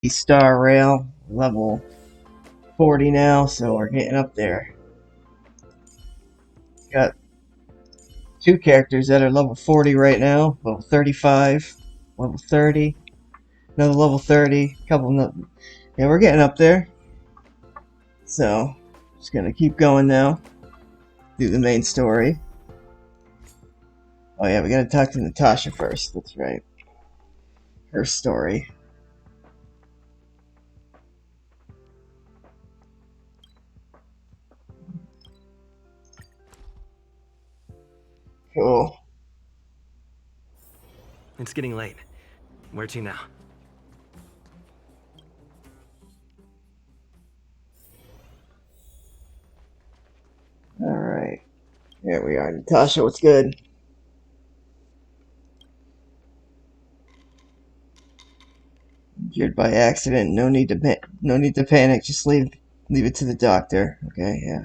Star Rail, level 40 now, so we're getting up there. Got two characters that are level 40 right now, level 35, level 30, another level 30, couple of... Yeah, we're getting up there. So, just gonna keep going now. Do the main story. Oh yeah, we gotta talk to Natasha first, that's right. Her story. Cool. It's getting late. Where to now? Alright. There we are. Natasha, what's good? Injured by accident. No need to panic. Just leave it to the doctor. Okay, yeah.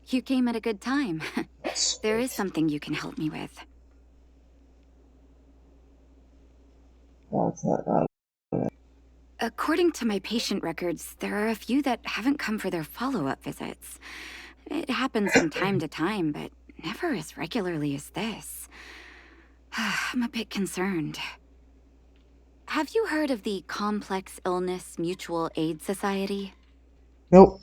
You came at a good time. There is something you can help me with. Oh, it's not. According to my patient records, there are a few that haven't come for their follow-up visits. It happens from time to time, but never as regularly as this. I'm a bit concerned. Have you heard of the Complex Illness Mutual Aid Society? Nope.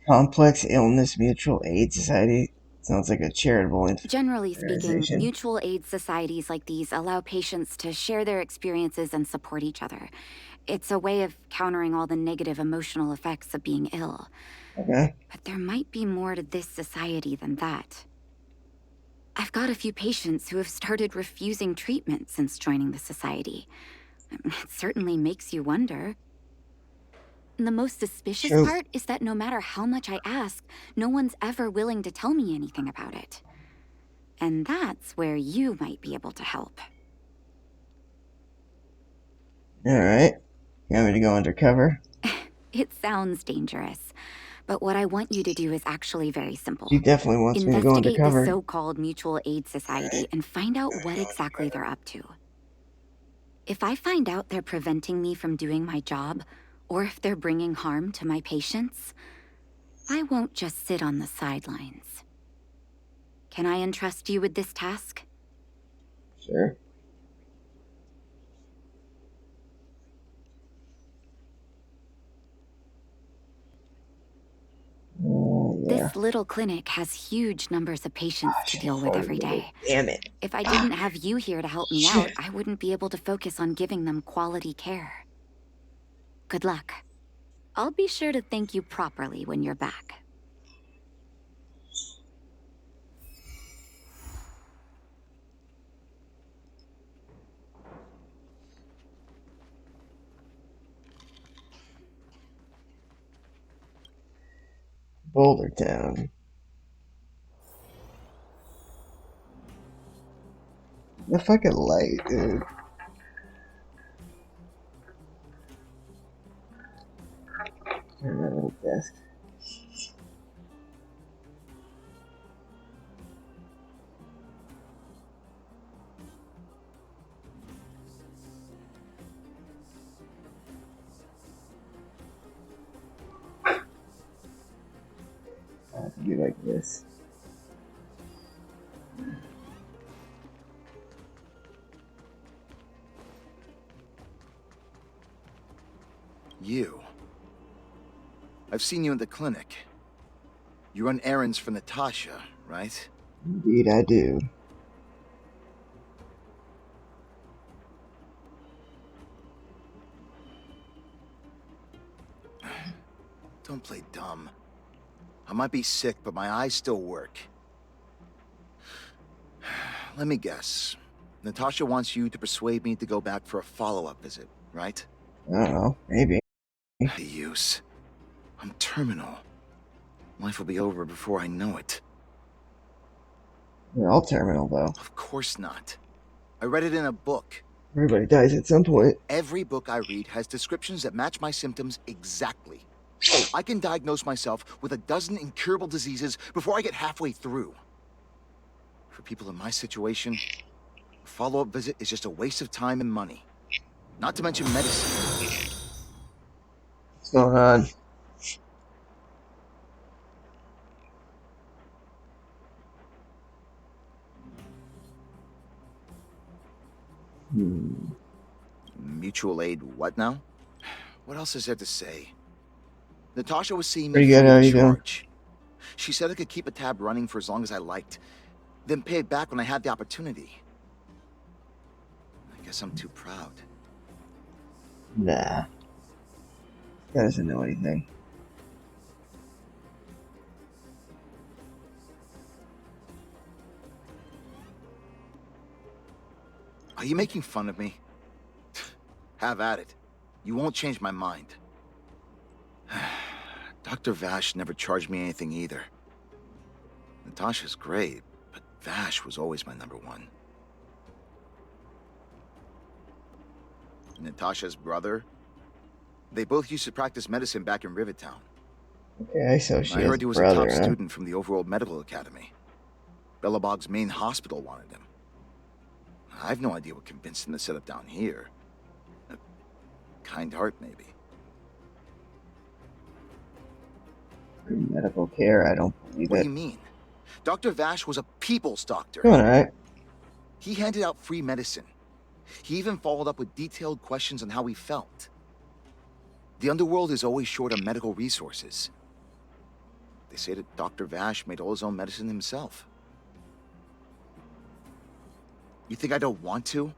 Complex Illness Mutual Aid Society. Sounds like a charitable Generally speaking, organization. mutual aid societies like these allow patients to share their experiences and support each other. It's a way of countering all the negative emotional effects of being ill. Okay. But there might be more to this society than that. I've got a few patients who have started refusing treatment since joining the society. It certainly makes you wonder. The most suspicious part is that no matter how much I ask, no one's ever willing to tell me anything about it. And that's where you might be able to help. Alright. You want me to go undercover? It sounds dangerous, but what I want you to do is actually very simple. She definitely wants me to go Investigate undercover. the so-called mutual aid society and find out what exactly they're up to. If I find out they're preventing me from doing my job, or if they're bringing harm to my patients, I won't just sit on the sidelines. Can I entrust you with this task? Sure. Yeah. This little clinic has huge numbers of patients to deal with every day. Damn it. If I didn't have you here to help me out, I wouldn't be able to focus on giving them quality care. Good luck. I'll be sure to thank you properly when you're back. Boulder Town. The fucking light, dude. Turn that little desk. I have to do like this. You. I've seen you in the clinic. You run errands for Natasha, right? Indeed I do. Don't play dumb. I might be sick, but my eyes still work. Let me guess. Natasha wants you to persuade me to go back for a follow-up visit, right? I don't know. Maybe. The use. I'm terminal. Life will be over before I know it. We're all terminal, though. Of course not. I read it in a book. Everybody dies at some point. Every book I read has descriptions that match my symptoms exactly. I can diagnose myself with a dozen incurable diseases before I get halfway through. For people in my situation, a follow-up visit is just a waste of time and money. Not to mention medicine. What's going on? Mutual aid what now? What else is there to say? Natasha was seeing me Pretty free good, how of you doing? charge. She said I could keep a tab running for as long as I liked, then pay it back when I had the opportunity. I guess I'm too proud. Nah. That doesn't know anything. Are you making fun of me? Have at it. You won't change my mind. Dr. Vash never charged me anything either. Natasha's great, but Vash was always my number one. Natasha's brother? They both used to practice medicine back in Rivertown. Okay, so she I has heard he a was brother, a top huh? student from the Overworld Medical Academy. Bellabog's main hospital wanted him. I have no idea what convinced him to set up down here. A kind heart, maybe. Medical care, I don't believe What it. do you mean? Dr. Vash was a people's doctor. Doing alright. He handed out free medicine. He even followed up with detailed questions on how he felt. The underworld is always short on medical resources. They say that Dr. Vash made all his own medicine himself. You think I don't want to?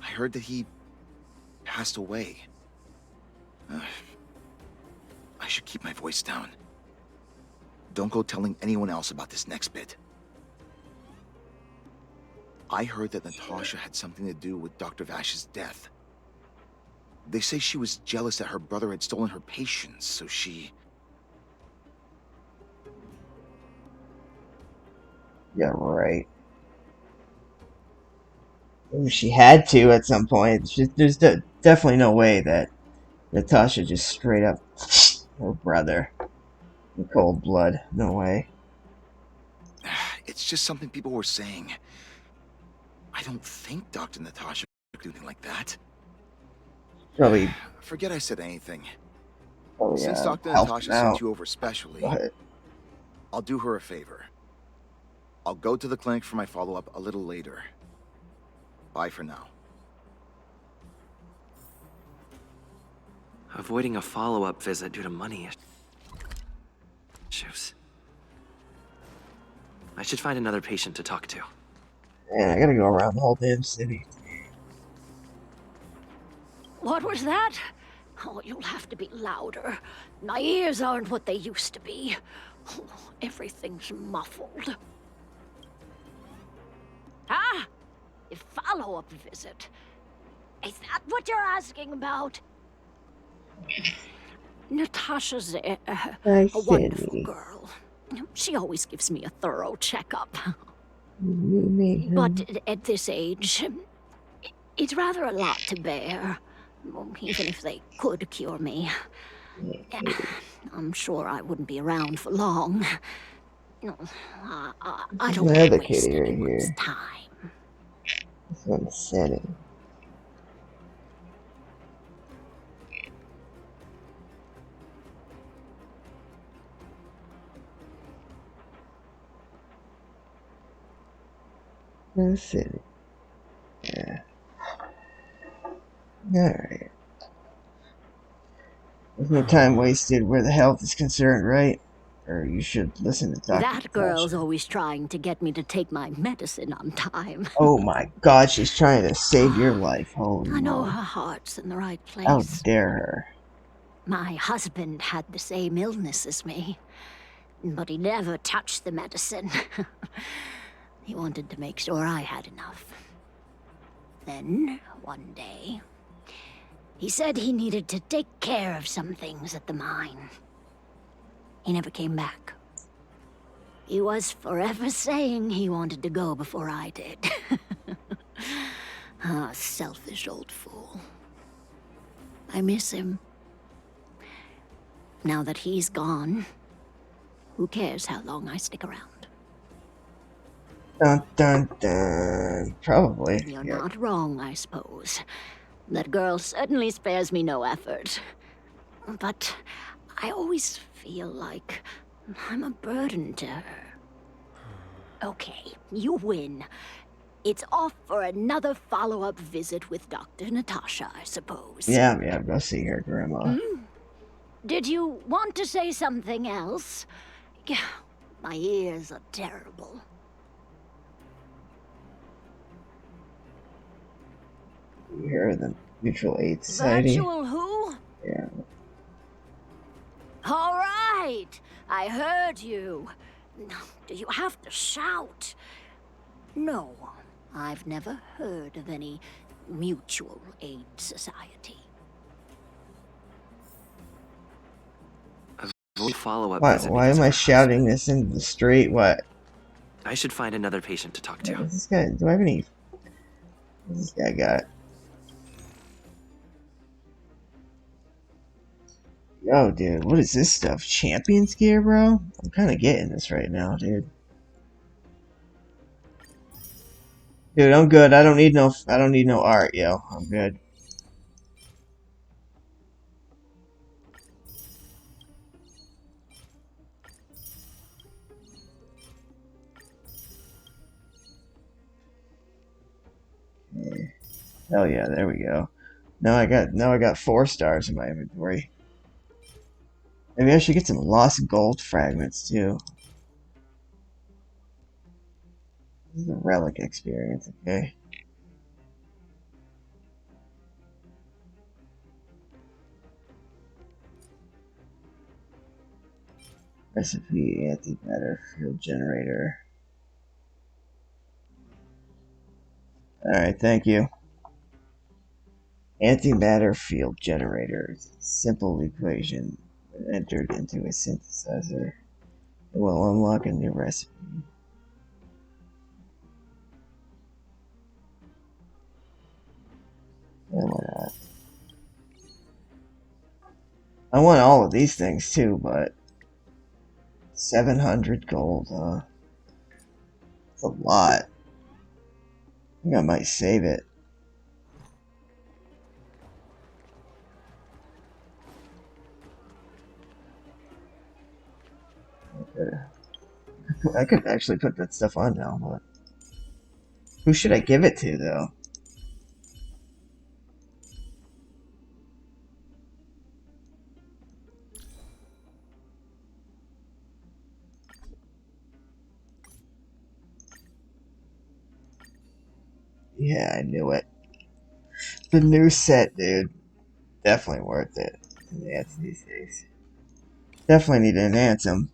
I heard that he passed away. I should keep my voice down. Don't go telling anyone else about this next bit. I heard that Natasha had something to do with Dr. Vash's death. They say she was jealous that her brother had stolen her patients, so she... Yeah, right. Maybe she had to at some point. There's definitely no way that Natasha just straight up her brother in cold blood. No way. It's just something people were saying. I don't think Dr. Natasha would do anything like that. Probably, Forget I said anything. probably Since Dr. help Natasha him out. sent you over specially, But I'll do her a favor. I'll go to the clinic for my follow-up a little later. Bye for now. Avoiding a follow-up visit due to money issues. I should find another patient to talk to. man, I gotta go around the whole damn city. What was that? Oh, you'll have to be louder. My ears aren't what they used to be. Oh, everything's muffled. Ah! A follow-up visit. Is that what you're asking about? Natasha's a wonderful city. girl. She always gives me a thorough checkup. Me. But at this age, it's rather a lot to bear. Even if they could cure me. I'm sure I wouldn't be around for long. No, I don't want to waste Medicating right anyone's here. time. This one's sanity. The city. Yeah. Alright. There's no time wasted where the health is concerned, right? Or you should listen to Dr. That girl's Natasha. always trying to get me to take my medicine on time. Oh my god, she's trying to save your life. Holy I know moly. her heart's in the right How place. dare her. My husband had the same illness as me, but he never touched the medicine. He wanted to make sure I had enough. Then, one day, he said he needed to take care of some things at the mine. He never came back. He was forever saying he wanted to go before I did. Ah, selfish old fool. I miss him. Now that he's gone, who cares how long I stick around? Dun dun dun. Probably. You're Yeah. not wrong, I suppose. That girl certainly spares me no effort. But I always feel like I'm a burden to her. Okay, you win. It's off for another follow-up visit with Dr. Natasha, I suppose. Yeah. Go see her, Grandma. Did you want to say something else? Yeah, my ears are terrible. You hear the Mutual Aid Society? Virtual who? Yeah. All right, I heard you. Do you have to shout? No, I've never heard of any mutual aid society. A follow-up Why? visit Why because am of I her shouting husband. this into the street? What? I should find another patient to talk to. What is this guy? Do I have any? What's this guy got? Yo, dude, what is this stuff? Champions gear, bro? I'm kind of getting this right now, dude. Dude, I'm good. I don't need no art, yo. I'm good. Okay. Hell yeah, there we go. Now I got 4 stars in my inventory. Maybe I should get some lost gold fragments too. This is a relic experience, okay. Recipe antimatter field generator. Alright, thank you. Antimatter field generator. Simple equation entered into a synthesizer. It will unlock a new recipe. Yeah, why not? I want all of these things too, but 700 gold, huh? That's a lot. I think I might save it. I could actually put that stuff on now, but who should I give it to though? Yeah, I knew it. The new set, dude. Definitely worth it. Enhance these days. Definitely need to enhance them.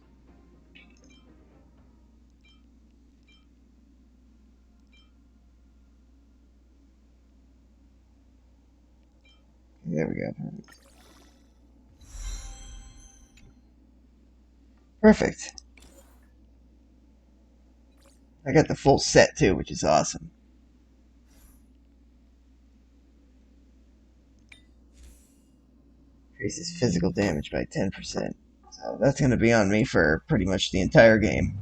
There we go. Perfect. I got the full set too, which is awesome. Increases physical damage by 10%. So that's going to be on me for pretty much the entire game.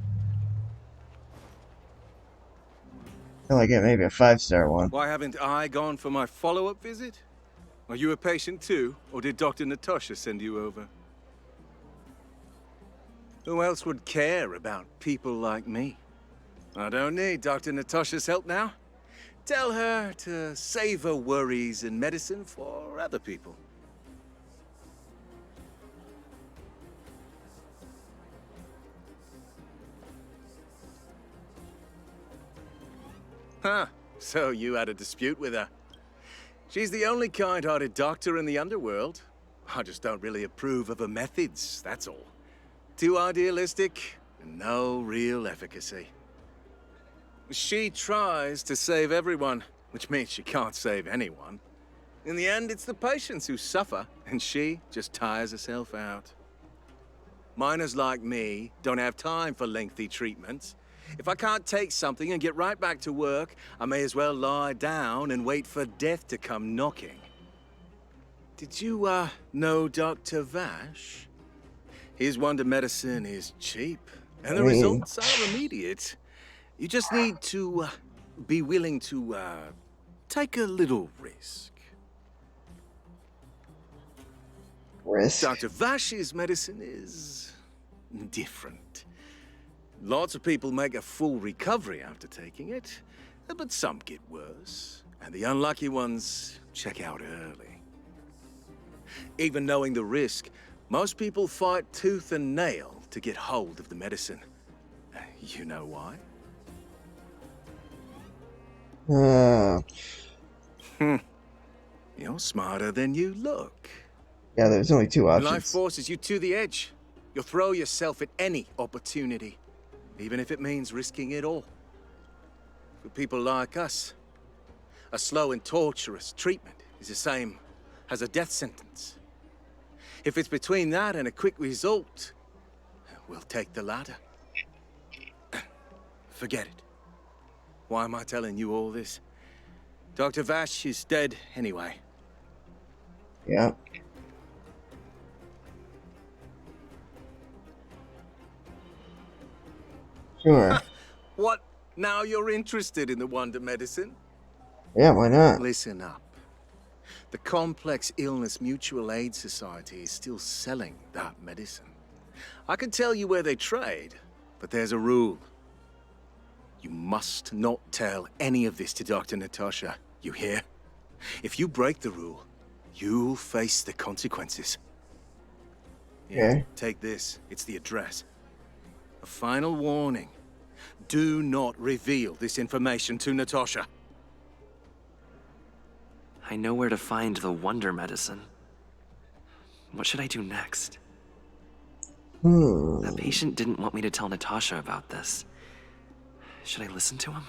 Until I get maybe a 5-star one. Why haven't I gone for my follow-up visit? Are you a patient too, or did Dr. Natasha send you over? Who else would care about people like me? I don't need Dr. Natasha's help now. Tell her to save her worries and medicine for other people. Huh, so you had a dispute with her. She's the only kind-hearted doctor in the underworld. I just don't really approve of her methods, that's all. Too idealistic, and no real efficacy. She tries to save everyone, which means she can't save anyone. In the end, it's the patients who suffer, and she just tires herself out. Miners like me don't have time for lengthy treatments. If I can't take something and get right back to work, I may as well lie down and wait for death to come knocking. Did you, know Dr. Vash? His wonder medicine is cheap, and the results are immediate. You just need to be willing to take a little risk. Risk. Dr. Vash's medicine is different. Lots of people make a full recovery after taking it, but some get worse, and the unlucky ones check out early. Even knowing the risk, most people fight tooth and nail to get hold of the medicine. You know why? You're smarter than you look. Yeah, there's only two When life options. forces you to the edge, you'll throw yourself at any opportunity, even if it means risking it all. For people like us, a slow and torturous treatment is the same as a death sentence. If it's between that and a quick result, we'll take the latter. Forget it. Why am I telling you all this? Dr. Vash is dead anyway. Yeah. Sure. What? Now you're interested in the wonder medicine? Yeah, why not? Listen up. The Complex Illness Mutual Aid Society is still selling that medicine. I can tell you where they trade, but there's a rule. You must not tell any of this to Dr. Natasha, you hear? If you break the rule, you'll face the consequences. Okay. Take this. It's the address. A final warning. Do not reveal this information to Natasha. I know where to find the wonder medicine. What should I do next? That patient didn't want me to tell Natasha about this. Should I listen to him?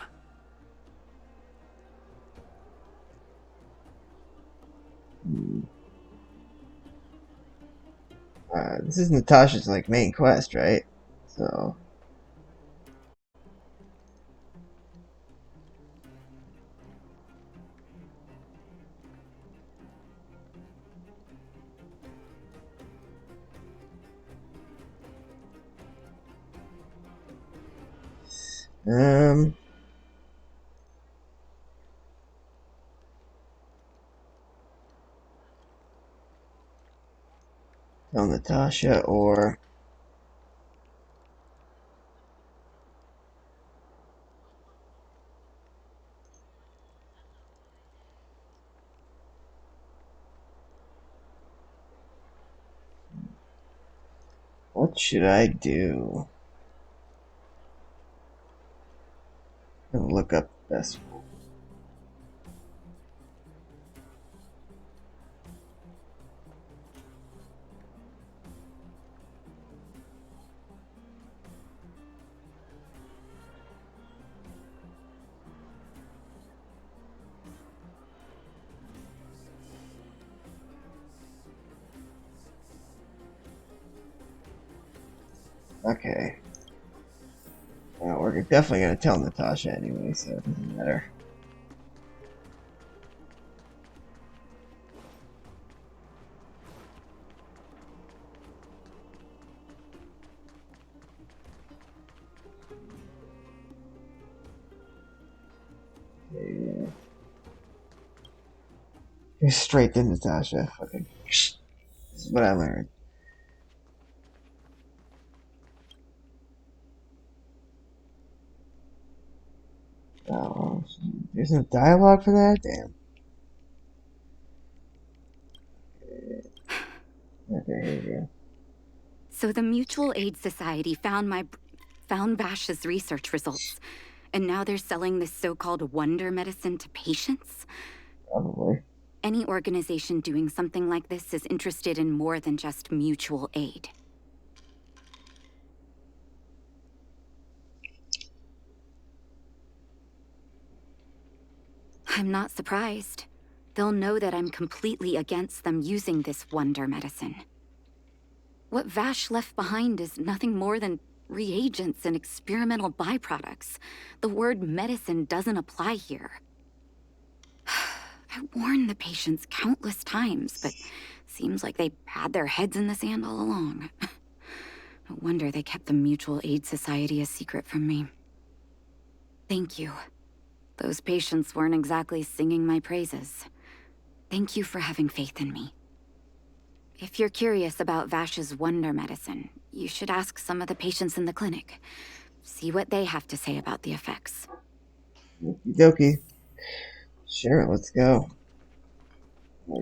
This is Natasha's like main quest, right? So tell Natasha or what should I do? I'm gonna look up the best one. Okay. Well, we're definitely gonna tell Natasha anyway, so it doesn't matter. Yeah. Go straight to Natasha. Fucking. This is what I learned. Oh, there's no dialogue for that? Damn. Okay, here we go. So the Mutual Aid Society found Bash's research results, and now they're selling this so-called wonder medicine to patients? Probably. Any organization doing something like this is interested in more than just mutual aid. I'm not surprised. They'll know that I'm completely against them using this wonder medicine. What Vash left behind is nothing more than reagents and experimental byproducts. The word medicine doesn't apply here. I warned the patients countless times, but seems like they had their heads in the sand all along. No wonder they kept the Mutual Aid Society a secret from me. Thank you. Those patients weren't exactly singing my praises. Thank you for having faith in me. If you're curious about Vash's wonder medicine, you should ask some of the patients in the clinic. See what they have to say about the effects. Okie dokie. Sure, let's go.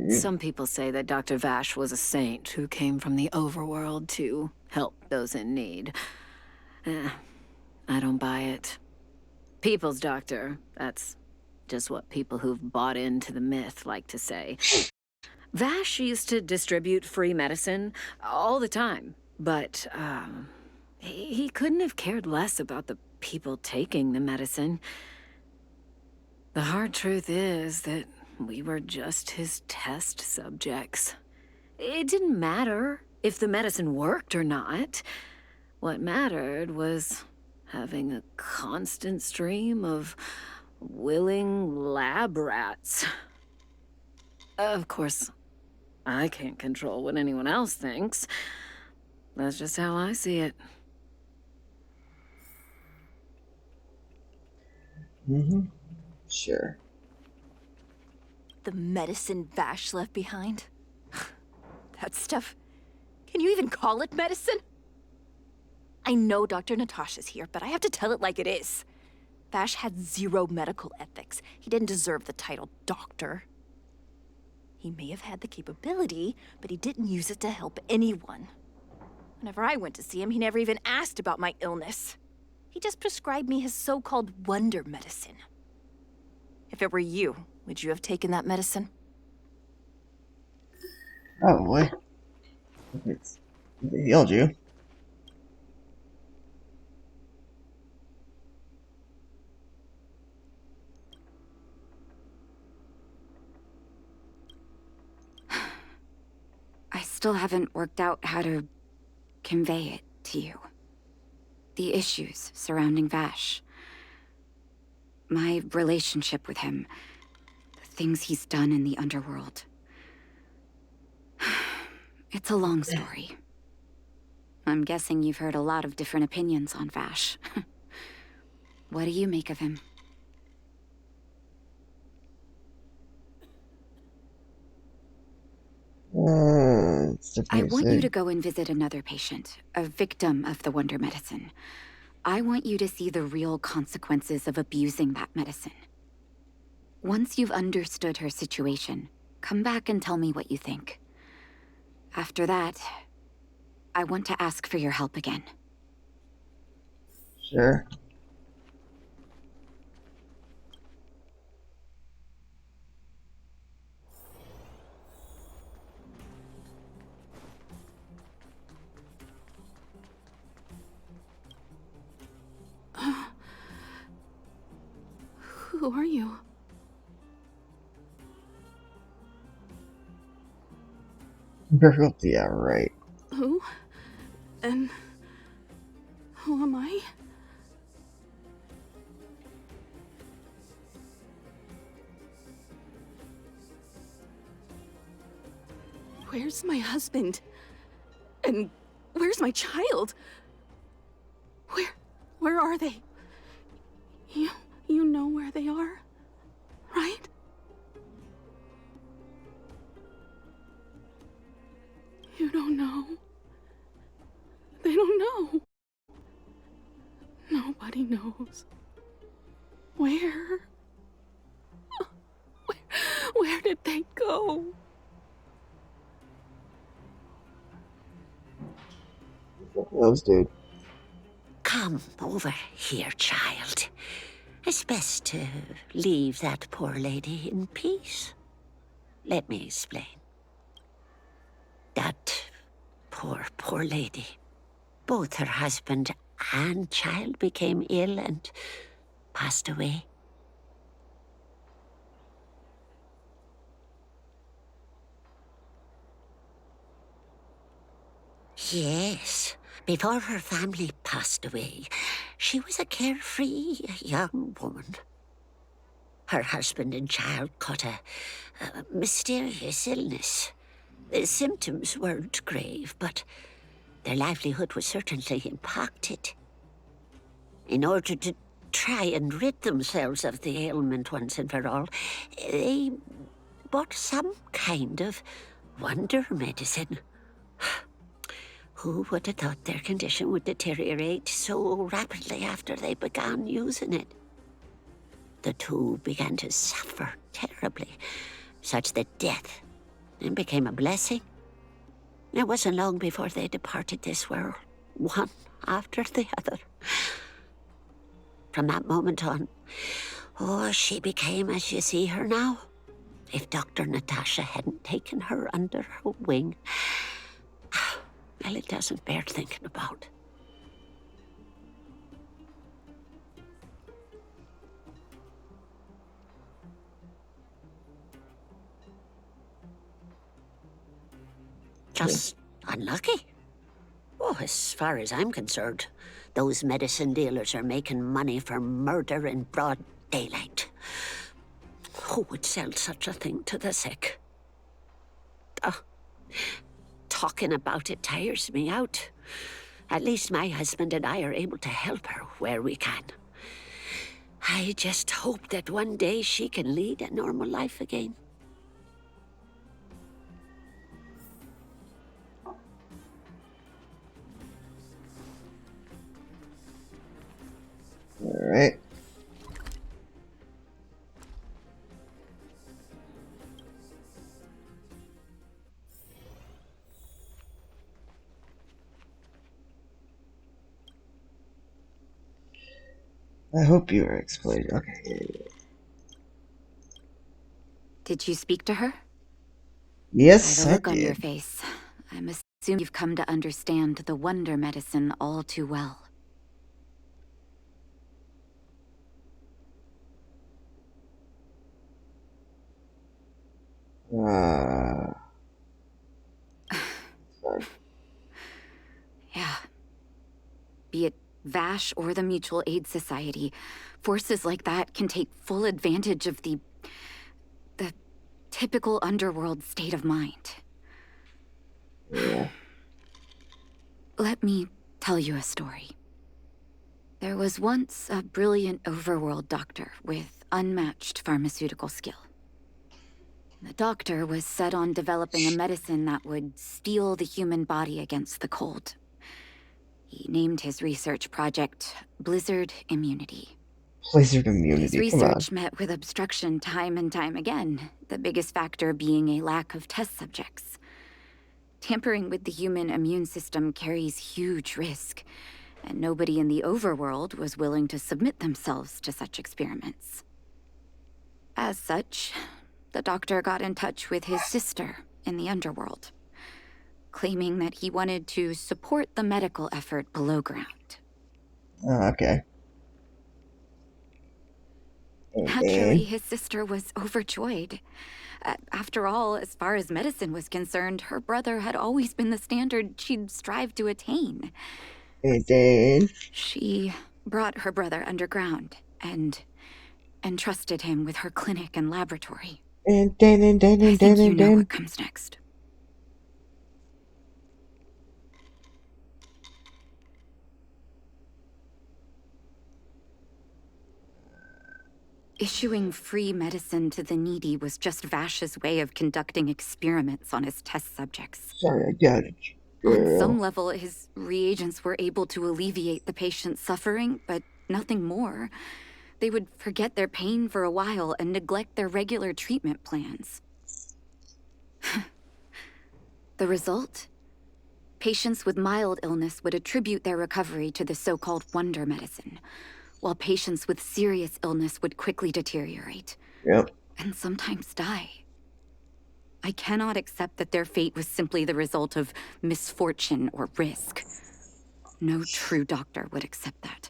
Some people say that Dr. Vash was a saint who came from the overworld to help those in need. I don't buy it. People's doctor, that's just what people who've bought into the myth like to say. Vash used to distribute free medicine all the time, but he couldn't have cared less about the people taking the medicine. The hard truth is that we were just his test subjects. It didn't matter if the medicine worked or not. What mattered was having a constant stream of willing lab rats. Of course, I can't control what anyone else thinks. That's just how I see it. Sure. The medicine Vash left behind? That stuff... Can you even call it medicine? I know Dr. Natasha's here, but I have to tell it like it is. Vash had zero medical ethics. He didn't deserve the title doctor. He may have had the capability, but he didn't use it to help anyone. Whenever I went to see him, he never even asked about my illness. He just prescribed me his so-called wonder medicine. If it were you, would you have taken that medicine? Probably. If it healed you. I still haven't worked out how to convey it to you. The issues surrounding Vash. My relationship with him. The things he's done in the underworld. It's a long story. I'm guessing you've heard a lot of different opinions on Vash. What do you make of him? I want you to go and visit another patient, a victim of the wonder medicine. I want you to see the real consequences of abusing that medicine. Once you've understood her situation, come back and tell me what you think. After that, I want to ask for your help again. Sure. Who are you? Yeah, right. Who? And who am I? Where's my husband? And where's my child? Where are they? You know where they are, right? You don't know. They don't know. Nobody knows. Where? Where did they go? Those dude. Come over here, child. It's best to leave that poor lady in peace. Let me explain. That poor lady. Both her husband and child became ill and passed away. Yes. Before her family passed away, she was a carefree young woman. Her husband and child caught a mysterious illness. The symptoms weren't grave, but their livelihood was certainly impacted. In order to try and rid themselves of the ailment once and for all, they bought some kind of wonder medicine. Who would have thought their condition would deteriorate so rapidly after they began using it? The two began to suffer terribly, such that death then became a blessing. It wasn't long before they departed this world, one after the other. From that moment on, she became as you see her now. If Dr. Natasha hadn't taken her under her wing, well, it doesn't bear thinking about. Just unlucky. Oh, as far as I'm concerned, those medicine dealers are making money for murder in broad daylight. Who would sell such a thing to the sick? Talking about it tires me out. At least my husband and I are able to help her where we can. I just hope that one day she can lead a normal life again. Alright. I hope you are explaining. Okay. Did you speak to her? Yes, By the I look on your did. face, I'm assuming you've come to understand the wonder medicine all too well. Yeah. Be it Vash or the Mutual Aid Society, forces like that can take full advantage of the typical underworld state of mind. Yeah. Let me tell you a story. There was once a brilliant overworld doctor with unmatched pharmaceutical skill. The doctor was set on developing a medicine that would steel the human body against the cold. He named his research project Blizzard Immunity. Blizzard His immunity, come on. research met with obstruction time and time again, the biggest factor being a lack of test subjects. Tampering with the human immune system carries huge risk, and nobody in the overworld was willing to submit themselves to such experiments. As such, the doctor got in touch with his sister in the underworld, claiming that he wanted to support the medical effort below ground. Oh, okay. Naturally, his sister was overjoyed. After all, as far as medicine was concerned, her brother had always been the standard she'd strive to attain. And then She brought her brother underground and entrusted him with her clinic and laboratory. I think you know what comes next. Issuing free medicine to the needy was just Vash's way of conducting experiments on his test subjects. Sorry, I got it. On some level, his reagents were able to alleviate the patient's suffering, but nothing more. They would forget their pain for a while and neglect their regular treatment plans. The result? Patients with mild illness would attribute their recovery to the so-called wonder medicine, while patients with serious illness would quickly deteriorate. Yep. And sometimes die. I cannot accept that their fate was simply the result of misfortune or risk. No true doctor would accept that.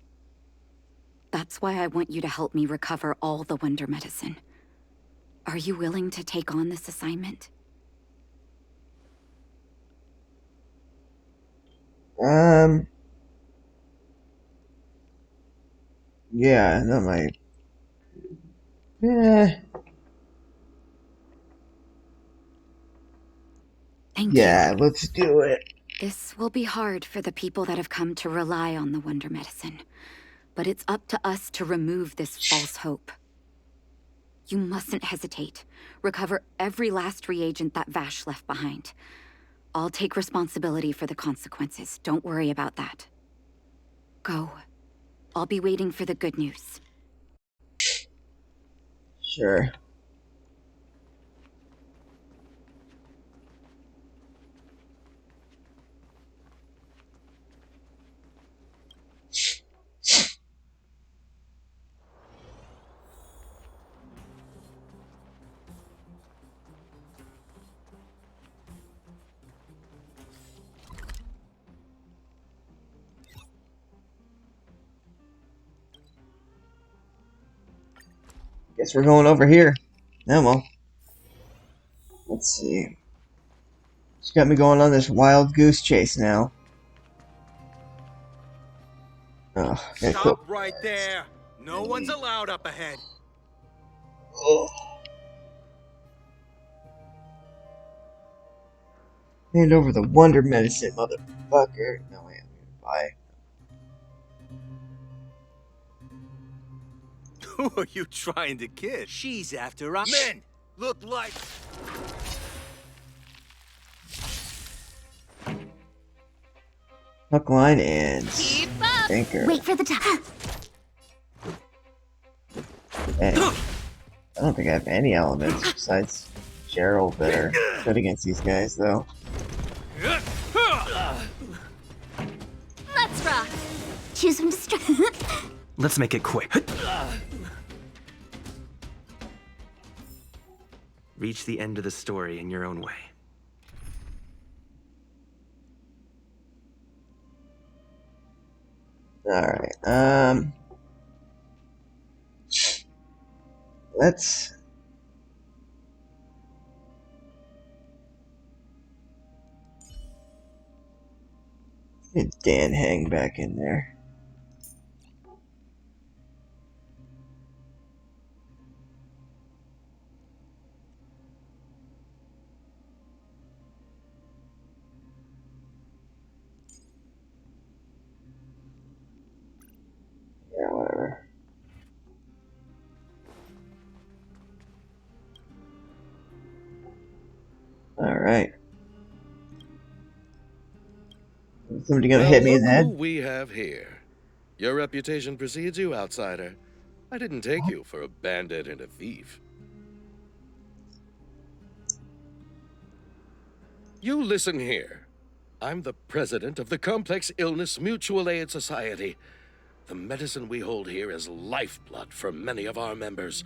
That's why I want you to help me recover all the wonder medicine. Are you willing to take on this assignment? Yeah, that might. Yeah. Thank you. Yeah, let's do it. This will be hard for the people that have come to rely on the wonder medicine. But it's up to us to remove this false hope. You mustn't hesitate. Recover every last reagent that Vash left behind. I'll take responsibility for the consequences. Don't worry about that. Go. I'll be waiting for the good news. Sure. Guess we're going over here. Yeah, well. Let's see. She's got me going on this wild goose chase now. Oh, okay, Stop cool. right there. No one's allowed up ahead. Oh. Hand over the wonder medicine, motherfucker. No, I am gonna buy. Who are you trying to kid? She's after us. Men, look like... Hook, line, and anchor. Wait for the time. Hey, I don't think I have any elements besides Gerald that are good against these guys, though. Let's rock. Choose some distract. Let's make it quick. Reach the end of the story in your own way. Alright, let's... get Dan Hang back in there. Yeah, whatever. Alright. Somebody gonna hit me in the Look who head? we have here. Your reputation precedes you, outsider. I didn't take you for a bandit and a thief. You listen here. I'm the president of the Complex Illness Mutual Aid Society. The medicine we hold here is lifeblood for many of our members.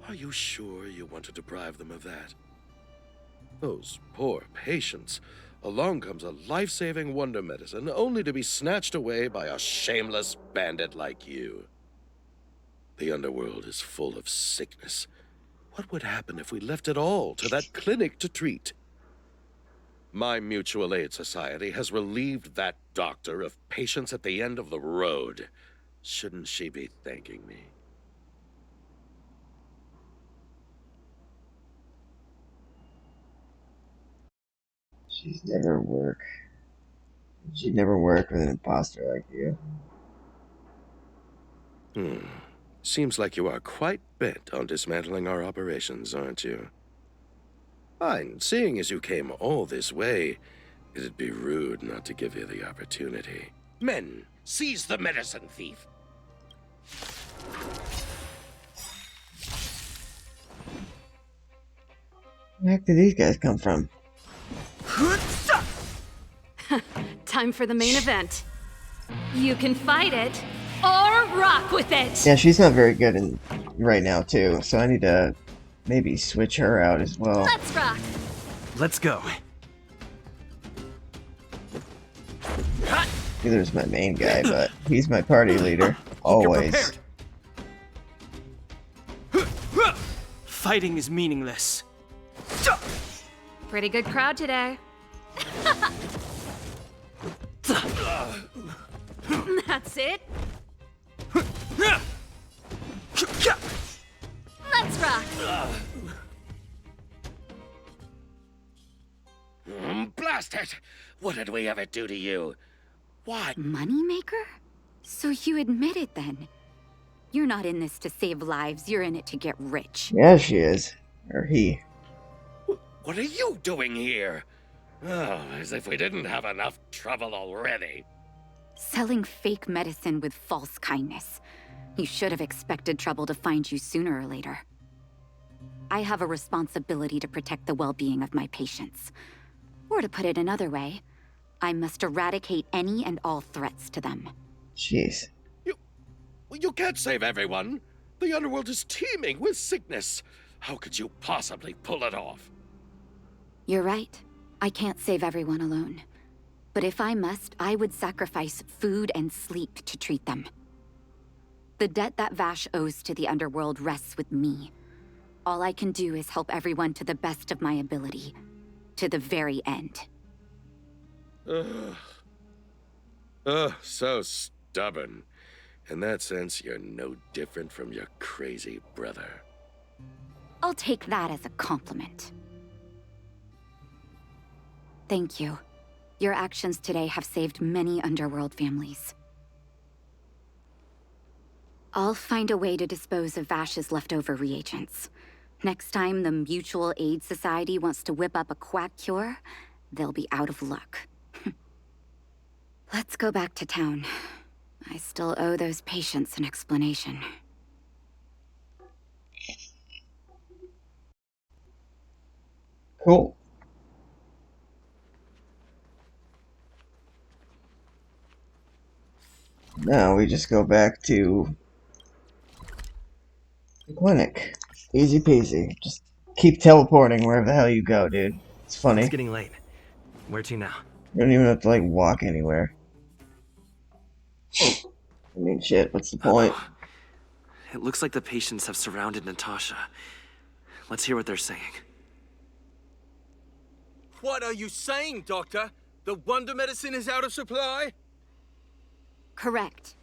Are you sure you want to deprive them of that? Those poor patients. Along comes a life-saving wonder medicine, only to be snatched away by a shameless bandit like you. The underworld is full of sickness. What would happen if we left it all to that clinic to treat? My mutual aid society has relieved that doctor of patients at the end of the road. Shouldn't she be thanking me? She'd never work with an imposter like you. Seems like you are quite bent on dismantling our operations, aren't you? Fine, seeing as you came all this way, it'd be rude not to give you the opportunity. Men, seize the medicine thief! Where the heck did these guys come from? Time for the main event. You can fight it, or rock with it! Yeah, she's not very good in right now, too, so I need to maybe switch her out as well. Let's rock! Let's go. Either's my main guy, but he's my party leader. Always. Fighting is meaningless. Pretty good crowd today. That's it. Let's rock. Blast it! What did we ever do to you? Why? Moneymaker? So you admit it then? You're not in this to save lives, you're in it to get rich. Yeah, she is. Or he. What are you doing here? Oh, as if we didn't have enough trouble already. Selling fake medicine with false kindness. You should have expected trouble to find you sooner or later. I have a responsibility to protect the well-being of my patients. Or to put it another way, I must eradicate any and all threats to them. Jeez. You can't save everyone. The underworld is teeming with sickness. How could you possibly pull it off? You're right. I can't save everyone alone. But if I must, I would sacrifice food and sleep to treat them. The debt that Vash owes to the underworld rests with me. All I can do is help everyone to the best of my ability. To the very end. So stubborn. In that sense, you're no different from your crazy brother. I'll take that as a compliment. Thank you. Your actions today have saved many underworld families. I'll find a way to dispose of Vash's leftover reagents. Next time the Mutual Aid Society wants to whip up a quack cure, they'll be out of luck. Let's go back to town. I still owe those patients an explanation. Cool. Now we just go back to the clinic. Easy peasy. Just keep teleporting wherever the hell you go, dude. It's funny. It's getting late. Where to now? You don't even have to, like, walk anywhere. I mean, shit, what's the point? It looks like the patients have surrounded Natasha. Let's hear what they're saying. What are you saying, Doctor? The wonder medicine is out of supply? Correct.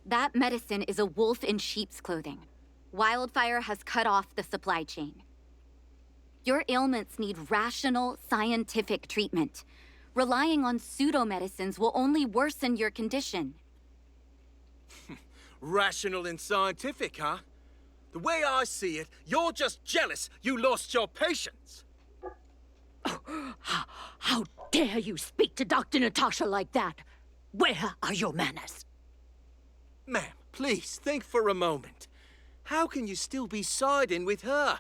That medicine is a wolf in sheep's clothing. Wildfire has cut off the supply chain. Your ailments need rational, scientific treatment. Relying on pseudo-medicines will only worsen your condition. Rational and scientific, huh? The way I see it, you're just jealous you lost your patients. How dare you speak to Dr. Natasha like that? Where are your manners? Ma'am, please think for a moment. How can you still be siding with her?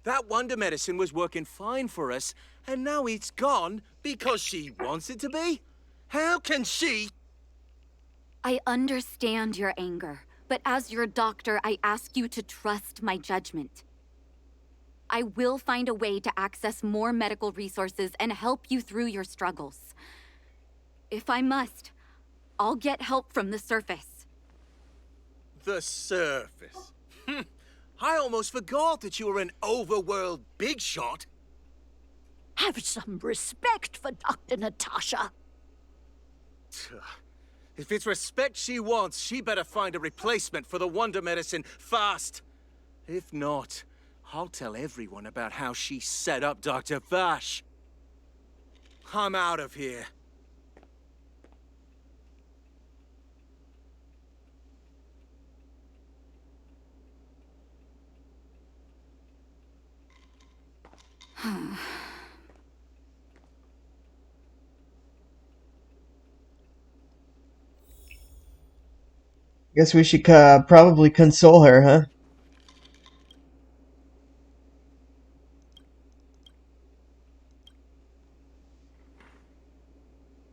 That wonder medicine was working fine for us, and now it's gone because she wants it to be? How can she? I understand your anger, but as your doctor, I ask you to trust my judgment. I will find a way to access more medical resources and help you through your struggles. If I must, I'll get help from the surface. The surface? I almost forgot that you were an overworld big shot. Have some respect for Dr. Natasha. If it's respect she wants, she better find a replacement for the wonder medicine fast. If not, I'll tell everyone about how she set up Dr. Vash. I'm out of here. Guess we should probably console her, huh?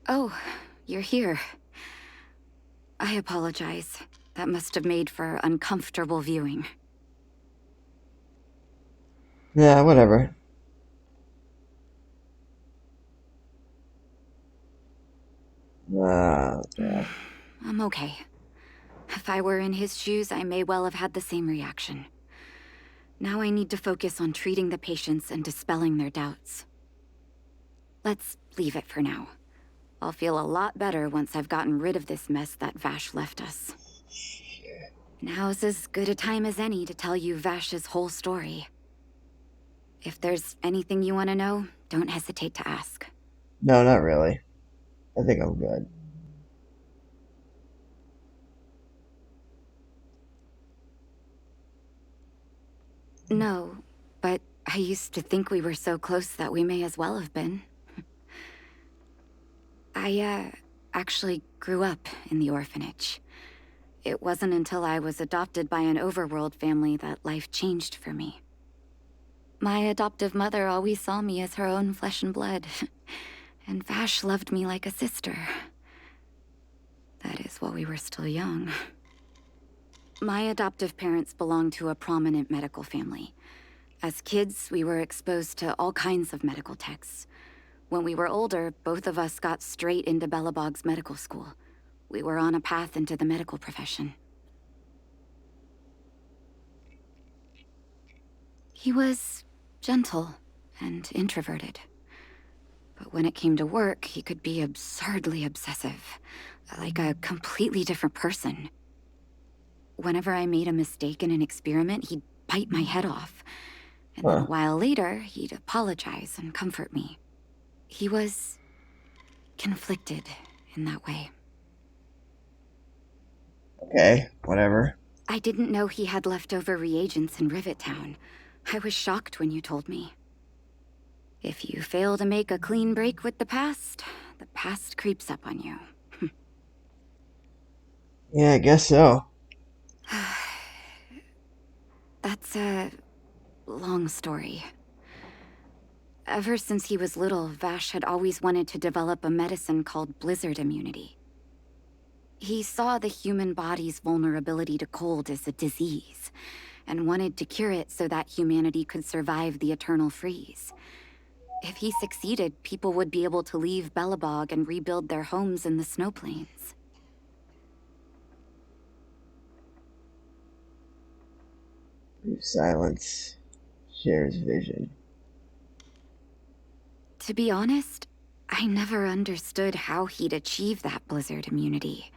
Oh, you're here. I apologize. That must have made for uncomfortable viewing. Yeah, whatever. Yeah. I'm okay. If I were in his shoes, I may well have had the same reaction. Now I need to focus on treating the patients and dispelling their doubts. Let's leave it for now. I'll feel a lot better once I've gotten rid of this mess that Vash left us. Now's as good a time as any to tell you Vash's whole story. If there's anything you want to know, don't hesitate to ask. No, not really. I think I'm good. No, but I used to think we were so close that we may as well have been. I, actually grew up in the orphanage. It wasn't until I was adopted by an overworld family that life changed for me. My adoptive mother always saw me as her own flesh and blood, and Vash loved me like a sister. That is, while we were still young. My adoptive parents belonged to a prominent medical family. As kids, we were exposed to all kinds of medical texts. When we were older, both of us got straight into Belobog's medical school. We were on a path into the medical profession. He was gentle and introverted. But when it came to work, he could be absurdly obsessive, like a completely different person. Whenever I made a mistake in an experiment, he'd bite my head off. And then a while later, he'd apologize and comfort me. He was conflicted in that way. Okay, whatever. I didn't know he had leftover reagents in Rivet Town. I was shocked when you told me. If you fail to make a clean break with the past creeps up on you. Yeah, I guess so. That's a long story. Ever since he was little, Vash had always wanted to develop a medicine called blizzard immunity. He saw the human body's vulnerability to cold as a disease, and wanted to cure it so that humanity could survive the eternal freeze. If he succeeded, people would be able to leave Belobog and rebuild their homes in the snow plains. Brief silence shares vision. To be honest, I never understood how he'd achieve that blizzard immunity.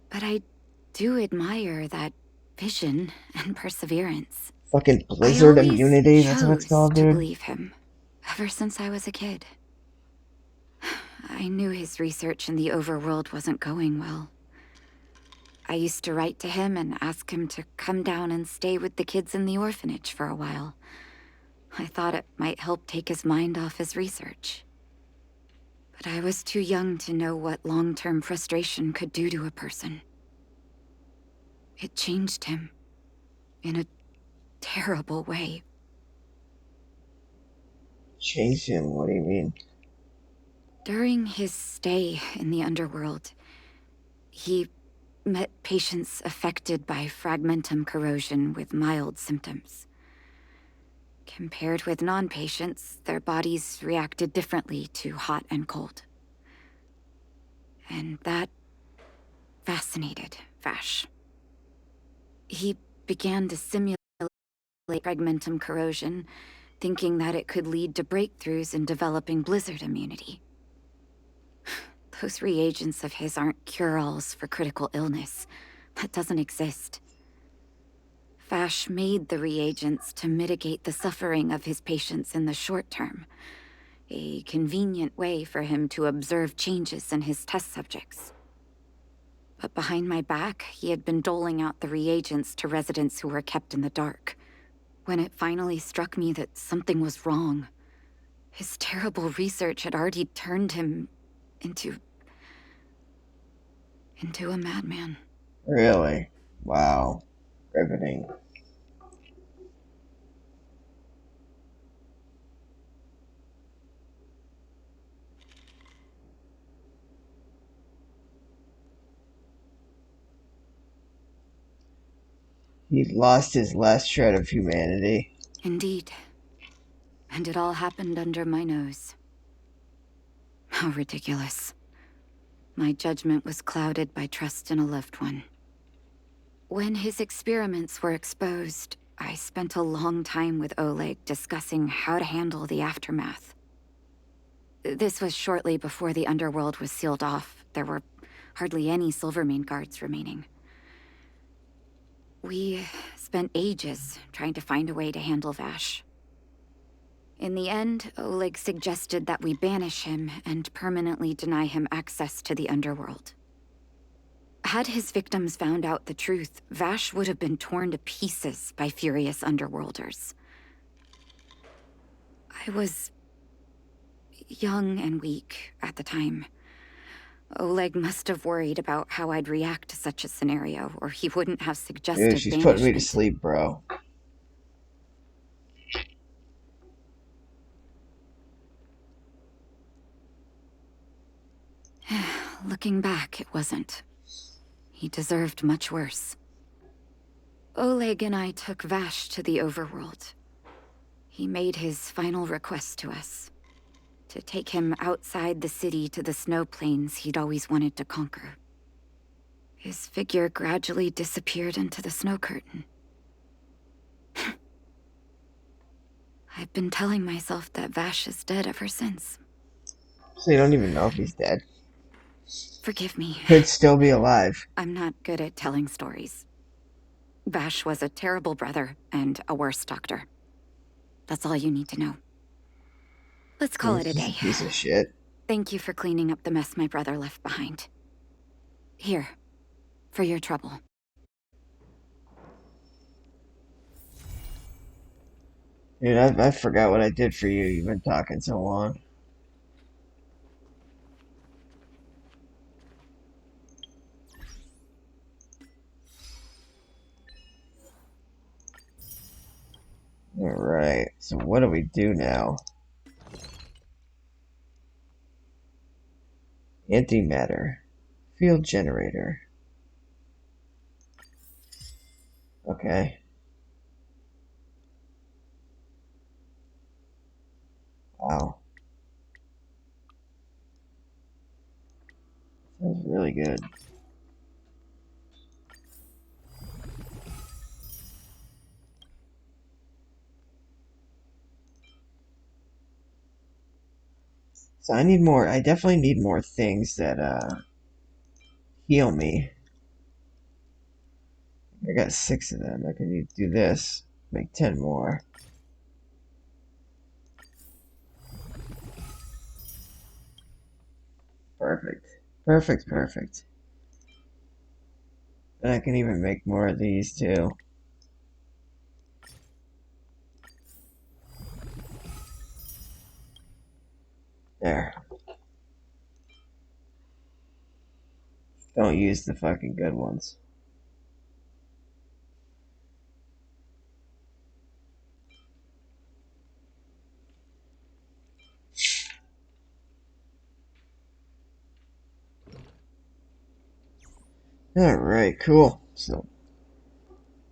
But I do admire that vision and perseverance. Fucking blizzard I always immunity, that's what it's chose called, to dude. believe him, ever since I was a kid. I knew his research in the overworld wasn't going well. I used to write to him and ask him to come down and stay with the kids in the orphanage for a while. I thought it might help take his mind off his research. But I was too young to know what long-term frustration could do to a person. It changed him in a terrible way. Change him, what do you mean? During his stay in the underworld, he met patients affected by fragmentum corrosion with mild symptoms. Compared with non-patients, their bodies reacted differently to hot and cold. And that fascinated Vash. He began to simulate fragmentum corrosion, thinking that it could lead to breakthroughs in developing blizzard immunity. Those reagents of his aren't cure-alls for critical illness. That doesn't exist. Vash made the reagents to mitigate the suffering of his patients in the short term. A convenient way for him to observe changes in his test subjects. But behind my back, he had been doling out the reagents to residents who were kept in the dark. When it finally struck me that something was wrong, his terrible research had already turned him into a madman. Really? Wow. Riveting. He lost his last shred of humanity. Indeed. And it all happened under my nose. How ridiculous. My judgment was clouded by trust in a loved one. When his experiments were exposed, I spent a long time with Oleg discussing how to handle the aftermath. This was shortly before the underworld was sealed off. There were hardly any Silvermane guards remaining. We spent ages trying to find a way to handle Vash. In the end, Oleg suggested that we banish him and permanently deny him access to the underworld. Had his victims found out the truth, Vash would have been torn to pieces by furious underworlders. I was young and weak at the time. Oleg must have worried about how I'd react to such a scenario, or he wouldn't have suggested Dude, she's banishment. putting me to sleep, bro. Looking back, it wasn't. He deserved much worse. Oleg and I took Vash to the overworld. He made his final request to us. To take him outside the city to the snow plains he'd always wanted to conquer. His figure gradually disappeared into the snow curtain. I've been telling myself that Vash is dead ever since. So you don't even know if he's dead. Forgive me. Could still be alive. I'm not good at telling stories. Vash was a terrible brother and a worse doctor. That's all you need to know. Let's call it a day. Piece of shit. Thank you for cleaning up the mess my brother left behind. Here, for your trouble. Dude, I forgot what I did for you. You've been talking so long. Alright, so what do we do now? Antimatter. Field generator. Okay. Wow. Sounds really good. So I need more, I definitely need more things that, heal me. I got 6 of them. I can do this. Make 10 more. Perfect. Perfect, perfect. And I can even make more of these too. There. Don't use the fucking good ones. Alright, cool. So,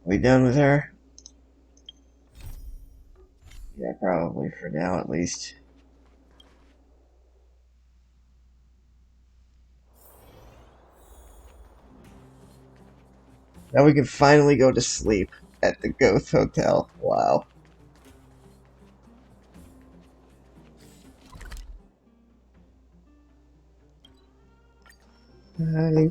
we done with her? Yeah, probably for now at least. Now we can finally go to sleep at the Ghost Hotel. Wow. Hi.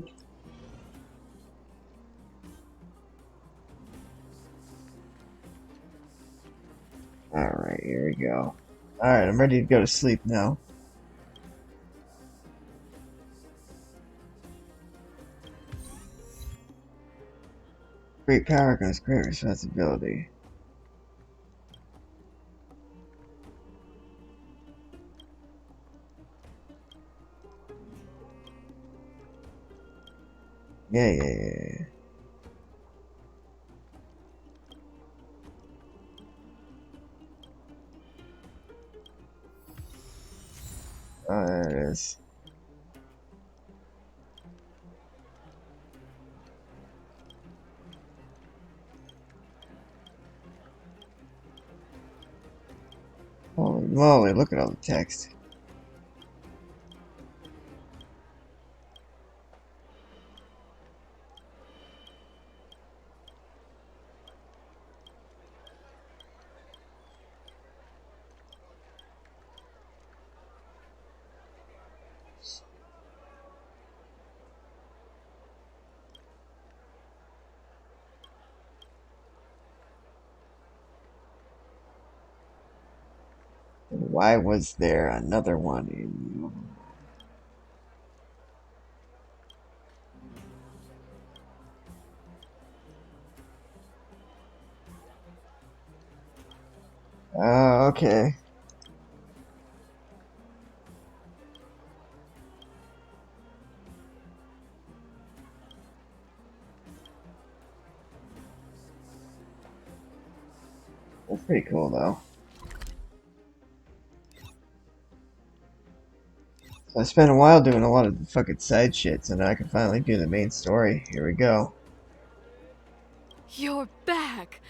Alright, here we go. Alright, I'm ready to go to sleep now. Great power comes great responsibility. Yeah. Oh, there it is. Holy moly, look at all the text. Why was there another one in... Okay. That's pretty cool, though. So I spent a while doing a lot of fucking side shit, so now I can finally do the main story. Here we go. You're back!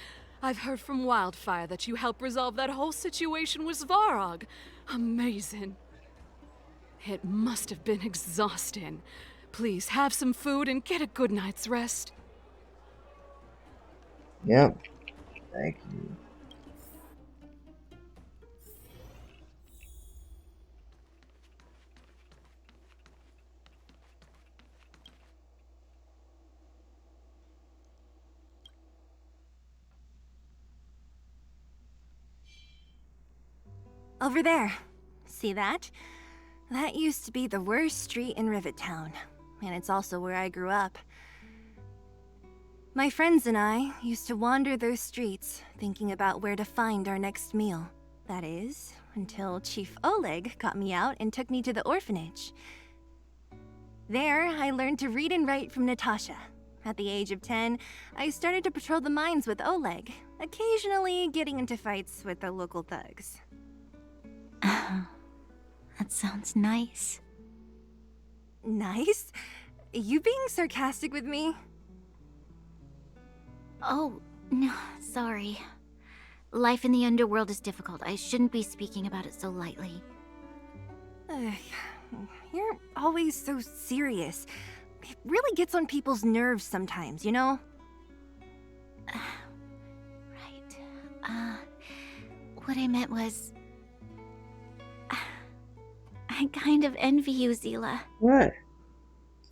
I've heard from Wildfire that you helped resolve that whole situation with Svarog. Amazing. It must have been exhausting. Please have some food and get a good night's rest. Yep. Thank you. Over there. See that? That used to be the worst street in Rivet Town, and it's also where I grew up. My friends and I used to wander those streets, thinking about where to find our next meal. That is, until Chief Oleg got me out and took me to the orphanage. There, I learned to read and write from Natasha. At the age of 10, I started to patrol the mines with Oleg, occasionally getting into fights with the local thugs. That sounds nice. Nice? You being sarcastic with me? Oh, no, sorry. Life in the underworld is difficult. I shouldn't be speaking about it so lightly. You're always so serious. It really gets on people's nerves sometimes, you know? Right. What I meant was... I kind of envy you, Zila. What?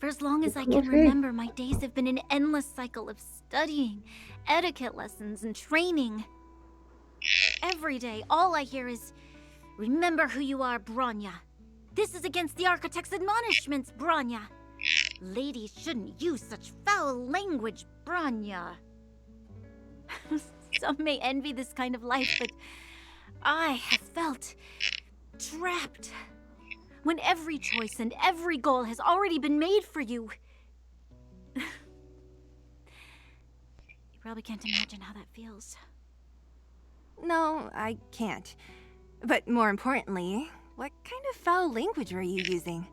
For as long as I can remember, my days have been an endless cycle of studying, etiquette lessons, and training. Every day, all I hear is, "Remember who you are, Bronya. This is against the Architect's admonishments, Bronya. Ladies shouldn't use such foul language, Bronya." Some may envy this kind of life, but I have felt trapped. When every choice and every goal has already been made for you. You probably can't imagine how that feels. No, I can't. But more importantly, what kind of foul language were you using?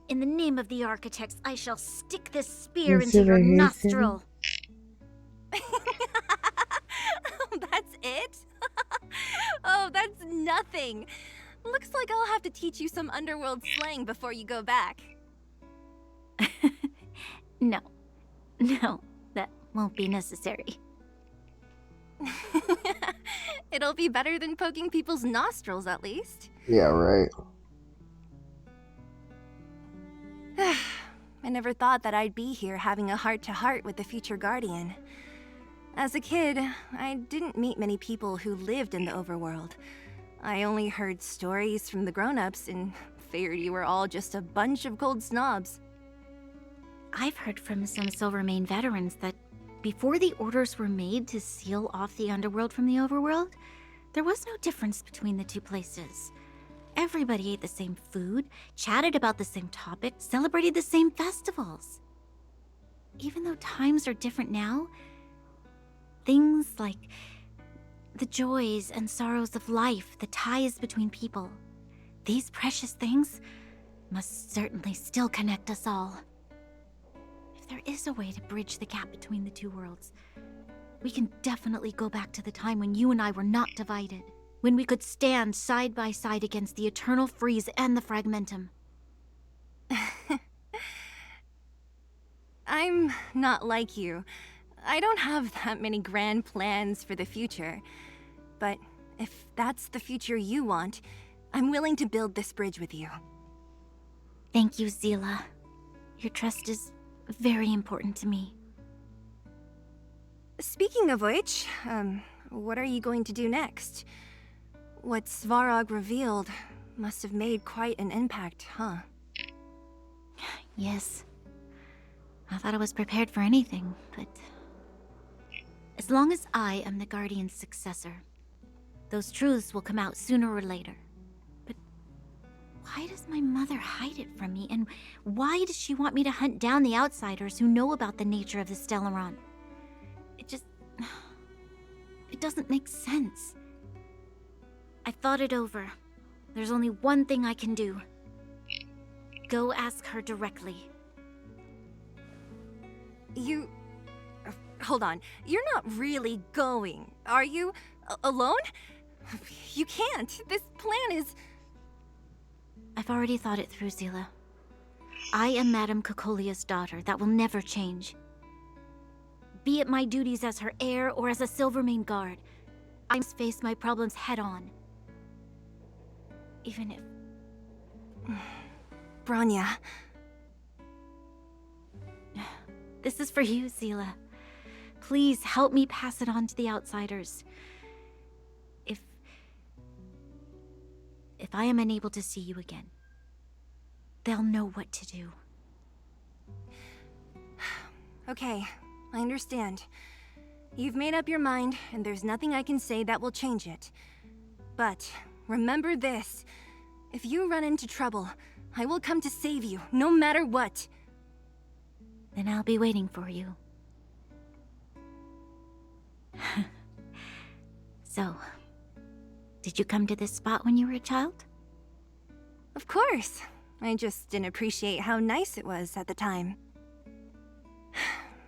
In the name of the Architects, I shall stick this spear into your nostril. That's it? Oh, that's nothing. Looks like I'll have to teach you some underworld slang before you go back. No, that won't be necessary. It'll be better than poking people's nostrils, at least. Yeah, right. I never thought that I'd be here having a heart-to-heart with the future Guardian. As a kid, I didn't meet many people who lived in the overworld. I only heard stories from the grown-ups and figured you were all just a bunch of cold snobs. I've heard from some Silvermane veterans that before the orders were made to seal off the underworld from the overworld, there was no difference between the two places. Everybody ate the same food, chatted about the same topics, celebrated the same festivals. Even though times are different now, things like the joys and sorrows of life, the ties between people, these precious things must certainly still connect us all. If there is a way to bridge the gap between the two worlds, we can definitely go back to the time when you and I were not divided, when we could stand side by side against the Eternal Freeze and the Fragmentum. I'm not like you. I don't have that many grand plans for the future. But if that's the future you want, I'm willing to build this bridge with you. Thank you, Zila. Your trust is very important to me. Speaking of which, what are you going to do next? What Svarog revealed must have made quite an impact, huh? Yes. I thought I was prepared for anything, but... As long as I am the Guardian's successor, those truths will come out sooner or later. But why does my mother hide it from me? And why does she want me to hunt down the outsiders who know about the nature of the Stellaron? It just... It doesn't make sense. I've thought it over. There's only one thing I can do. Go ask her directly. You... Hold on. You're not really going, are you? Alone? You can't. This plan is... I've already thought it through, Zila. I am Madame Cocolia's daughter. That will never change. Be it my duties as her heir or as a Silvermane guard, I must face my problems head on. Even if... Branya. This is for you, Zila. Please help me pass it on to the outsiders. If I am unable to see you again, they'll know what to do. Okay, I understand. You've made up your mind, and there's nothing I can say that will change it. But remember this. If you run into trouble, I will come to save you, no matter what. Then I'll be waiting for you. So, did you come to this spot when you were a child? Of course. I just didn't appreciate how nice it was at the time.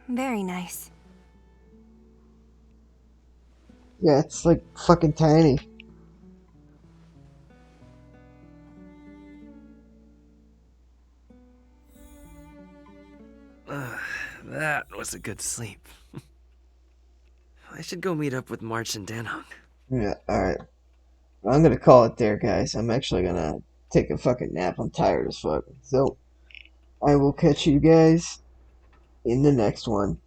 Very nice. Yeah, it's like fucking tiny. That was a good sleep. I should go meet up with March and Danhong. Yeah, alright. I'm gonna call it there, guys. I'm actually gonna take a fucking nap. I'm tired as fuck. So, I will catch you guys in the next one.